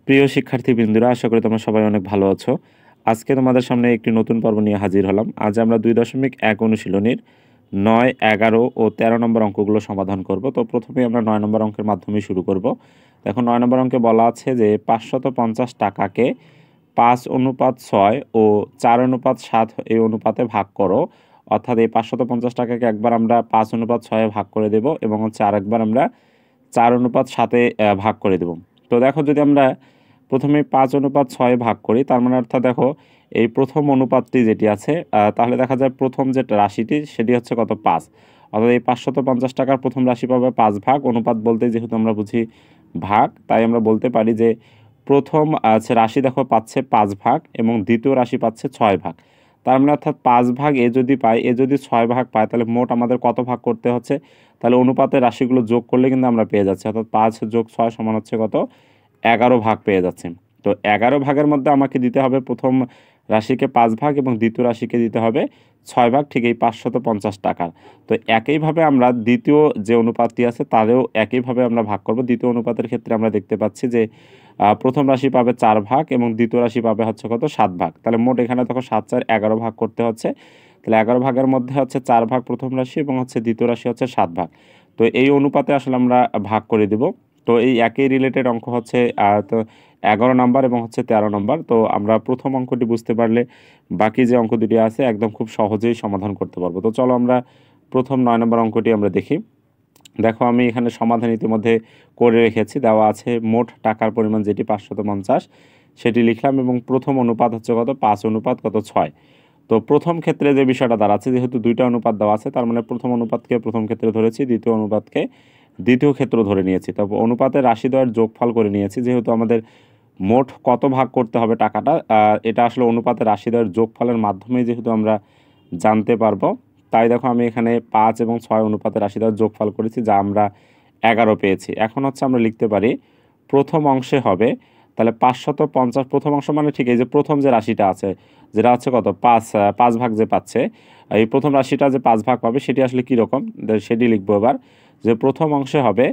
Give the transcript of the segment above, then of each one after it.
প্রিয় শিক্ষার্থীবৃন্দরা, আশা করি তোমরা সবাই অনেক ভালো আছো। আজকে তোমাদের সামনে একটি নতুন পর্ব নিয়ে হাজির হলাম। আজ আমরা 2.1 অনুশীলনীর 9, 11 ও 13 নম্বর অঙ্কগুলো সমাধান করব। তো প্রথমে আমরা 9 নম্বর অঙ্কের মাধ্যমে শুরু করব। দেখো, 9 নম্বর অঙ্কে বলা আছে যে 550 টাকাকে 5:6 ও 4:7 এই অনুপাতে ভাগ করো। অর্থাৎ এই 550 টাকাকে একবার আমরা 5:6 ভাগ করে দেব এবং আরেকবার আমরা 4:7 ভাগ করে দেব। তো দেখো, যদি আমরা প্রথমে 5:6 ভাগ করি, তার মানে অর্থাৎ দেখো এই প্রথম অনুপাতটি যেটি আছে, তাহলে দেখা যায় প্রথম যে রাশিটি সেটি হচ্ছে কত, 5। অর্থাৎ এই 550 টাকার প্রথম রাশি পাবে 5 ভাগ। অনুপাত বলতে যেহেতু আমরা বুঝি ভাগ, তাই আমরা বলতে পারি যে প্রথম রাশি দেখো পাচ্ছে 5 ভাগ এবং দ্বিতীয় রাশি পাচ্ছে 6 ভাগ। তার মানে অর্থাৎ 5 ভাগ এ যদি পায়, এ যদি 6 ভাগ পায়, তাহলে মোট আমাদের কত ভাগ করতে হচ্ছে? তাহলে অনুপাতের রাশিগুলো যোগ করলে কিন্তু আমরা পেয়ে যাচ্ছি, অর্থাৎ 5 যোগ 6 সমান হচ্ছে কত, 11 ভাগ পেয়ে যাচ্ছে। তো 11 ভাগের মধ্যে আমাকে দিতে হবে প্রথম রাশিকে 5 ভাগ এবং দ্বিতীয় রাশিকে দিতে হবে 6 ভাগ, ঠিক এই 550 টাকার। তো একইভাবে আমরা দ্বিতীয় যে অনুপাতটি আছে তারেও একইভাবে আমরা ভাগ করব। দ্বিতীয় অনুপাতের ক্ষেত্রে আমরা দেখতে পাচ্ছি যে প্রথম রাশি পাবে 4 ভাগ এবং দ্বিতীয় রাশি পাবে হচ্ছে কত, 7 ভাগ। তাহলে মোট এখানে দেখো 7 4 11 ভাগ করতে হচ্ছে। তাহলে 11 ভাগের মধ্যে হচ্ছে 4 ভাগ প্রথম রাশি এবং দ্বিতীয় রাশি হচ্ছে 7 ভাগ। তো এই অনুপাতে আসলে আমরা ভাগ করে দেব। তো এই একই রিলেটেড অঙ্ক হচ্ছে তো 11 নম্বর এবং 13 নম্বর। তো আমরা প্রথম অঙ্কটি বুঝতে পারলে বাকি যে অঙ্ক দুটি আছে একদম খুব সহজেই সমাধান করতে পারবো। তো চলো আমরা প্রথম 9 নম্বর অঙ্কটি আমরা দেখি। দেখো, আমি এখানে সমাধান ইতিমধ্যে করে রেখেছি। দেওয়া আছে মোট টাকার পরিমাণ যেটি 550, সেটি লিখলাম এবং প্রথম অনুপাত হচ্ছে কত, 5:6। তো প্রথম ক্ষেত্রে যে বিষয়টা দাঁড়াচ্ছে, যেহেতু দুইটা অনুপাত দেওয়া আছে, তার মানে প্রথম অনুপাতকে প্রথম ক্ষেত্রে ধরেছি, দ্বিতীয় অনুপাতকে দ্বিতীয় ক্ষেত্র ধরে নিয়েছি। তারপর অনুপাতের রাশি দ্বয়ের যোগফল করে নিয়েছি। যেহেতু আমাদের মোট কত ভাগ করতে হবে টাকাটা, এটা আসলে অনুপাতের রাশি দ্বয়ের যোগফলের মাধ্যমেই যেহেতু আমরা জানতে পারবো, তাই দেখো আমি এখানে 5 এবং 6 অনুপাতের রাশি দ্বয়ের যোগফল করেছি, যা আমরা 11 পেয়েছি। এখন হচ্ছে আমরা লিখতে পারি প্রথম অংশে হবে, তাহলে 550 প্রথম অংশ মানে ঠিক এই যে প্রথম যে রাশিটা আছে, যেটা হচ্ছে কত, 5 ভাগ যে পাচ্ছে, এই প্রথম রাশিটা যে 5 ভাগ পাবে সেটি আসলে কীরকম সেটি লিখবো এবার। যে প্রথম অংশে হবে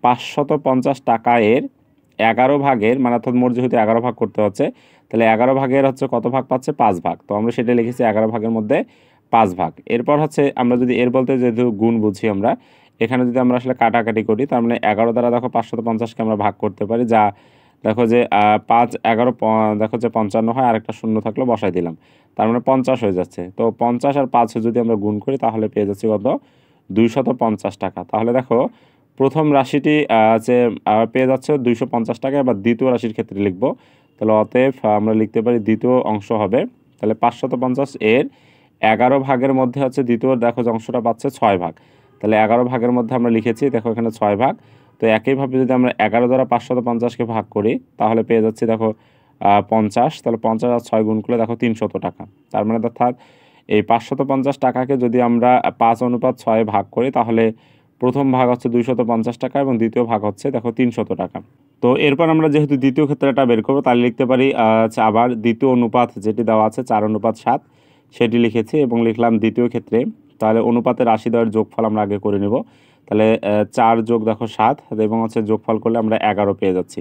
550 টাকা এর 11 ভাগের, মানে অর্থাৎ মোট যেহেতু 11 ভাগ করতে হচ্ছে, তাহলে 11 ভাগের হচ্ছে কত ভাগ পাচ্ছে, 5 ভাগ। তো আমরা সেটা লিখেছি 11 ভাগের মধ্যে 5 ভাগ। এরপর হচ্ছে আমরা যদি এর বলতে যেহেতু গুণ বুঝি আমরা, এখানে যদি আমরা আসলে কাটাকাটি করি, তার মানে 11 দ্বারা দেখো 550কে আমরা ভাগ করতে পারি, যা দেখো যে 5 11 দেখো যে 55 হয়, আরেকটা শূন্য থাকলে বসাই দিলাম, তার মানে 50 হয়ে যাচ্ছে। তো 50 আর 5 যদি আমরা গুণ করি, তাহলে পেয়ে যাচ্ছি কত, 250 টাকা। তাহলে দেখো প্রথম রাশিটি যে পেয়ে যাচ্ছে 250 টাকা। এবার দ্বিতীয় রাশির ক্ষেত্রে লিখব। তাহলে অতএব আমরা লিখতে পারি দ্বিতীয় অংশ হবে, তাহলে 550 এর 11 ভাগের মধ্যে হচ্ছে দ্বিতীয় দেখো যে অংশটা পাচ্ছে 6 ভাগ। তাহলে 11 ভাগের মধ্যে আমরা লিখেছি, দেখো এখানে 6 ভাগ। তো একইভাবে যদি আমরা 11 দ্বারা 550কে ভাগ করি, তাহলে পেয়ে যাচ্ছি দেখো 50। তাহলে 50 আর 6 গুণ করলে দেখো 300 টাকা। তার মানে অর্থাৎ এই 550 টাকাকে যদি আমরা 5:6 ভাগ করি, তাহলে প্রথম ভাগ হচ্ছে 250 টাকা এবং দ্বিতীয় ভাগ হচ্ছে দেখো 300 টাকা। তো এরপর আমরা যেহেতু দ্বিতীয় ক্ষেত্রটা বের করবো, তাহলে লিখতে পারি আবার দ্বিতীয় অনুপাত যেটি দেওয়া আছে 4:7 সেটি লিখেছি এবং লিখলাম দ্বিতীয় ক্ষেত্রে। তাহলে অনুপাতের রাশি দ্বয়ের যোগফল আমরা আগে করে নেব। তাহলে 4 যোগ দেখো 7 এবং যোগফল করলে আমরা 11 পেয়ে যাচ্ছি।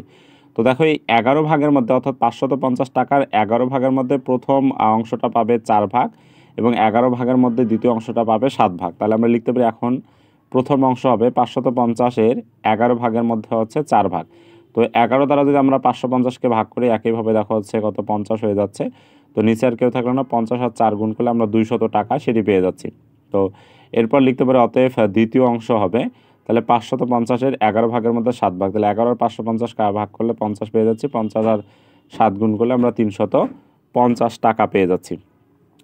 তো দেখো এই 11 ভাগের মধ্যে, অর্থাৎ 550 টাকার 11 ভাগের মধ্যে প্রথম অংশটা পাবে 4 ভাগ এবং 11 ভাগের মধ্যে দ্বিতীয় অংশটা পাবে 7 ভাগ। তাহলে আমরা লিখতে পারি এখন প্রথম অংশ হবে 550-এর 11 ভাগের মধ্যে হচ্ছে 4 ভাগ। তো 11 দ্বারা যদি আমরা 550কে ভাগ করি, একইভাবে দেখা হচ্ছে কত, 50 হয়ে যাচ্ছে। তো নিচে আর কেউ থাকলো না, 50 আর 4 গুণ করলে আমরা 200 টাকা সেটি পেয়ে যাচ্ছি। তো এরপর লিখতে পারি অতএব দ্বিতীয় অংশ হবে, তাহলে 550-এর 11 ভাগের মধ্যে 7 ভাগ। তাহলে 11 আর 550 ভাগ করলে 50 পেয়ে যাচ্ছি। 50 আর 7 গুণ করলে আমরা 350 টাকা পেয়ে যাচ্ছি।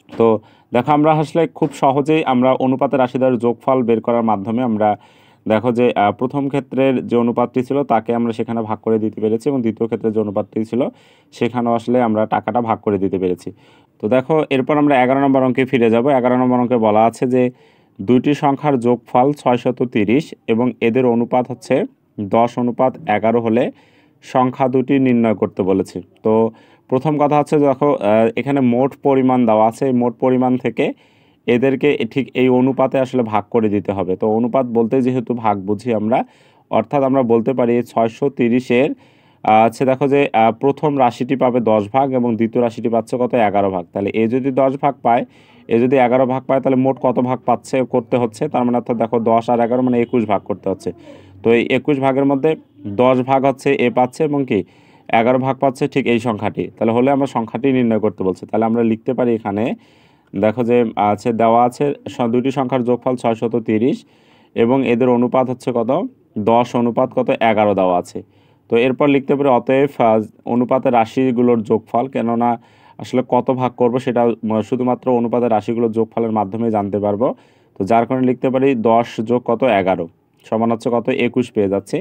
তো দেখো আমরা আসলে খুব সহজেই আমরা অনুপাতের রাশি দ্বয়ের যোগফল বের করার মাধ্যমে আমরা দেখো যে প্রথম ক্ষেত্রের যে অনুপাতটি ছিল তাকে আমরা সেখানে ভাগ করে দিতে পেরেছি এবং দ্বিতীয় ক্ষেত্রে যে অনুপাতটি ছিল সেখানেও আসলে আমরা টাকাটা ভাগ করে দিতে পেরেছি। তো দেখো এরপর আমরা 11 নম্বর অঙ্কে ফিরে যাব। 11 নম্বর অঙ্কে বলা আছে যে দুইটি সংখ্যার যোগফল 630 এবং এদের অনুপাত হচ্ছে 10:11 হলে সংখ্যা দুটি নির্ণয় করতে বলেছে। তো প্রথম কথা হচ্ছে দেখো এখানে মোট পরিমাণ দেওয়া আছে, এই মোট পরিমাণ থেকে এদেরকে ঠিক এই অনুপাতে আসলে ভাগ করে দিতে হবে। তো অনুপাত বলতে যেহেতু ভাগ বুঝি আমরা, অর্থাৎ আমরা বলতে পারি 630-এর আচ্ছা দেখো যে প্রথম রাশিটি পাবে 10 ভাগ এবং দ্বিতীয় রাশিটি পাচ্ছে কত 11 ভাগ। তাহলে এ যদি 10 ভাগ পায়, এ যদি 11 ভাগ পায়, তাহলে মোট কত ভাগ পাচ্ছে করতে হচ্ছে, তার মানে অর্থাৎ দেখো 10 আর 11 মানে 21 ভাগ করতে হচ্ছে। তো এই 21 ভাগের মধ্যে 10 ভাগ হচ্ছে এ পাচ্ছে এবং কি 11 ভাগ পাচ্ছে ঠিক এই সংখ্যাটি। তাহলে হলে আমরা সংখ্যাটি নির্ণয় করতে বলছে। তাহলে আমরা লিখতে পারি এখানে দেখো যে আছে দেওয়া আছে দুইটি সংখ্যার যোগফল 630 এবং এদের অনুপাত হচ্ছে কত 10 অনুপাত কত 11 দেওয়া আছে। তো এরপর লিখতে পারি অতএব অনুপাতের রাশিগুলোর যোগফল, কেননা আসলে কত ভাগ করব সেটা শুধুমাত্র অনুপাতের রাশিগুলোর যোগফলের মাধ্যমে জানতে পারবো। তো যার কারণে লিখতে পারি 10 যোগ কত 11 সমান হচ্ছে কত 21 পেয়ে যাচ্ছে।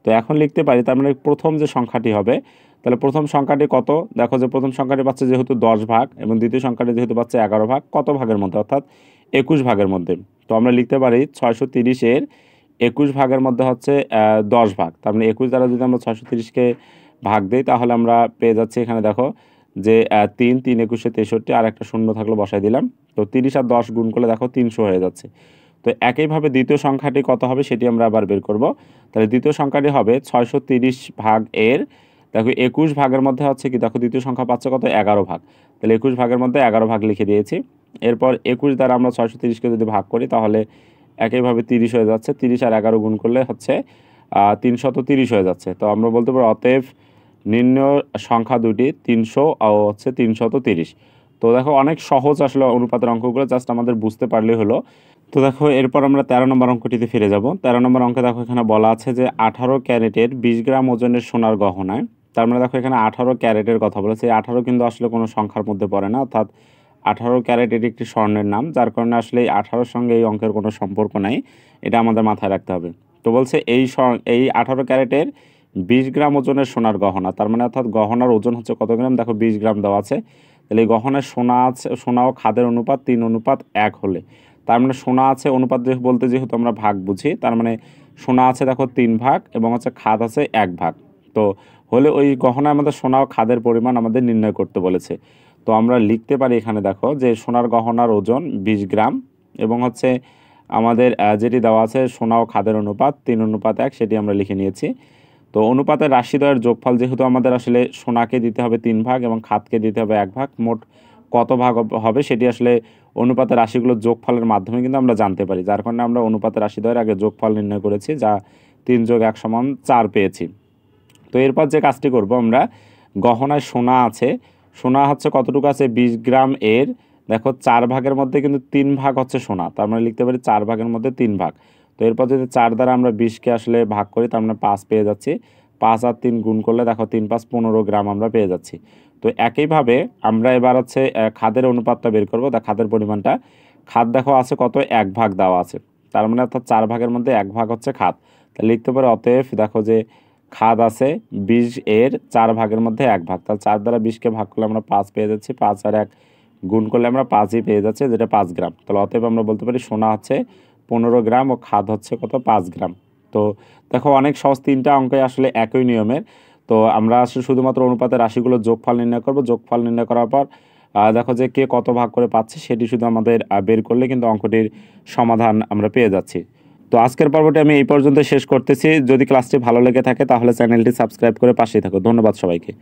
তো এখন লিখতে পারি তার মানে প্রথম যে সংখ্যাটি হবে, তাহলে প্রথম সংখ্যাটি কত, দেখো যে প্রথম সংখ্যাটি পাচ্ছে যেহেতু 10 ভাগ এবং দ্বিতীয় সংখ্যাটি যেহেতু পাচ্ছে 11 ভাগ, কত ভাগের মধ্যে অর্থাৎ 21 ভাগের মধ্যে। তো আমরা লিখতে পারি 630-এর 21 ভাগের মধ্যে হচ্ছে 10 ভাগ। তার মানে 21 দ্বারা যদি আমরা 630-কে ভাগ দিই তাহলে আমরা পেয়ে যাচ্ছি এখানে দেখো যে 3 3 21 63 আর একটা শূন্য থাকলে বসাই দিলাম। তো 30 আর 10 গুণ করলে দেখো 300 হয়ে যাচ্ছে। তো একইভাবে দ্বিতীয় সংখ্যাটি কত হবে সেটি আমরা আবার বের করব। তাহলে দ্বিতীয় সংখ্যাটি হবে 630 ভাগ এর দেখো 21 ভাগের মধ্যে হচ্ছে কি দেখো দ্বিতীয় সংখ্যা পাচ্ছে কত 11 ভাগ। তাহলে 21 ভাগের মধ্যে 11 ভাগ লিখে দিয়েছি। এরপর 21 দ্বারা আমরা 630-কে যদি ভাগ করি তাহলে একইভাবে 30 হয়ে যাচ্ছে। 30 আর 11 গুণ করলে হচ্ছে 330 হয়ে যাচ্ছে। তো আমরা বলতে পারি অতএব নির্ণয় সংখ্যা দুটি 300 ও হচ্ছে 330। তো দেখো অনেক সহজ আসলে অনুপাতের অঙ্কগুলো, জাস্ট আমাদের বুঝতে পারলেই হলো। তো দেখো এরপর আমরা 13 নম্বর অঙ্কটিতে ফিরে যাব। 13 নম্বর অঙ্কে দেখো এখানে বলা আছে যে 18 ক্যারেটের 20 গ্রাম ওজনের সোনার গহনায়, তার মানে দেখো এখানে 18 ক্যারেটের কথা বলেছে। এই 18 কিন্তু আসলে কোনো সংখ্যার মধ্যে পড়ে না, অর্থাৎ 18 ক্যারেট এটি একটি স্বর্ণের নাম, যার কারণে আসলে এই 18-র সঙ্গে এই অঙ্কের কোনো সম্পর্ক নাই, এটা আমাদের মাথায় রাখতে হবে। তো বলছে এই 18 ক্যারেটের 20 গ্রাম ওজনের সোনার গহনা, তার মানে অর্থাৎ গহনার ওজন হচ্ছে কত গ্রাম, দেখো 20 গ্রাম দেওয়া আছে। তাহলে এই গহনায় সোনা আছে, সোনা ও খাদের অনুপাত 3:1 হলে, তার মানে সোনা আছে অনুপাত বলতে যেহেতু আমরা ভাগ বুঝি, তার মানে সোনা আছে দেখো 3 ভাগ এবং হচ্ছে খাদ আছে 1 ভাগ। তো হলে ওই গহনায় আমাদের সোনা ও খাদের পরিমাণ আমাদের নির্ণয় করতে বলেছে। তো আমরা লিখতে পারি এখানে দেখো যে সোনার গহনার ওজন 20 গ্রাম এবং হচ্ছে আমাদের যেটি দেওয়া আছে সোনা ও খাদের অনুপাত 3:1 সেটি আমরা লিখে নিয়েছি। তো অনুপাতের রাশিদ্বয়ের যোগফল যেহেতু আমাদের আসলে সোনাকে দিতে হবে 3 ভাগ এবং খাদকে দিতে হবে 1 ভাগ, মোট কত ভাগ হবে সেটি আসলে অনুপাতের রাশিগুলোর যোগফলের মাধ্যমে কিন্তু আমরা জানতে পারি, যার কারণে আমরা অনুপাতের রাশিদ্বয়ের আগে যোগফল নির্ণয় করেছি, যা 3 + 1 = 4 পেয়েছি। তো এরপর যে কাজটি করব আমরা, গহনায় সোনা আছে, সোনা হচ্ছে কতটুকু আছে 20 গ্রাম এর দেখো 4 ভাগের মধ্যে কিন্তু 3 ভাগ হচ্ছে সোনা, তার মানে লিখতে পারি 4 ভাগের মধ্যে 3 ভাগ। তো এরপর যদি 4 দ্বারা আমরা 20-কে আসলে ভাগ করি তার মানে 5 পেয়ে যাচ্ছি। 5 আর 3 গুণ করলে দেখো 3 × 5 = 15 গ্রাম আমরা পেয়ে যাচ্ছি। তো একইভাবে আমরা এবার হচ্ছে খাদের অনুপাতটা বের করবো, খাদের পরিমাণটা। খাদ দেখো আছে কত 1 ভাগ দেওয়া আছে, তার মানে অর্থাৎ 4 ভাগের মধ্যে 1 ভাগ হচ্ছে খাদ। তাহলে লিখতে পারি অতএব দেখো যে খাদ আছে 20 এর 4 ভাগের মধ্যে 1 ভাগ, তাহলে 4 দ্বারা 20-কে ভাগ করলে আমরা 5 পেয়ে যাচ্ছি। 5 আর 1 গুণ করলে আমরা 5ই পেয়ে যাচ্ছে, যেটা 5 গ্রাম। তাহলে অতএব আমরা বলতে পারি সোনা হচ্ছে 15 গ্রাম ও খাদ হচ্ছে কত 5 গ্রাম। তো দেখো অনেক সহজ, 3টা অঙ্কে আসলে একই নিয়মের। তো আমরা আসলে শুধুমাত্র অনুপাতের রাশিগুলোর যোগফল নির্ণয় করব। যোগফল নির্ণয় করার পর দেখো যে কে কত ভাগ করে পাচ্ছে সেটি শুধু আমাদের বের করলে কিন্তু অঙ্কটির সমাধান আমরা পেয়ে যাচ্ছি। তো আজকের পর্বটি আমি এই পর্যন্ত শেষ করতেছি। যদি ক্লাসটি ভালো লেগে থাকে তাহলে চ্যানেলটি সাবস্ক্রাইব করে পাশেই থাকো। ধন্যবাদ সবাইকে।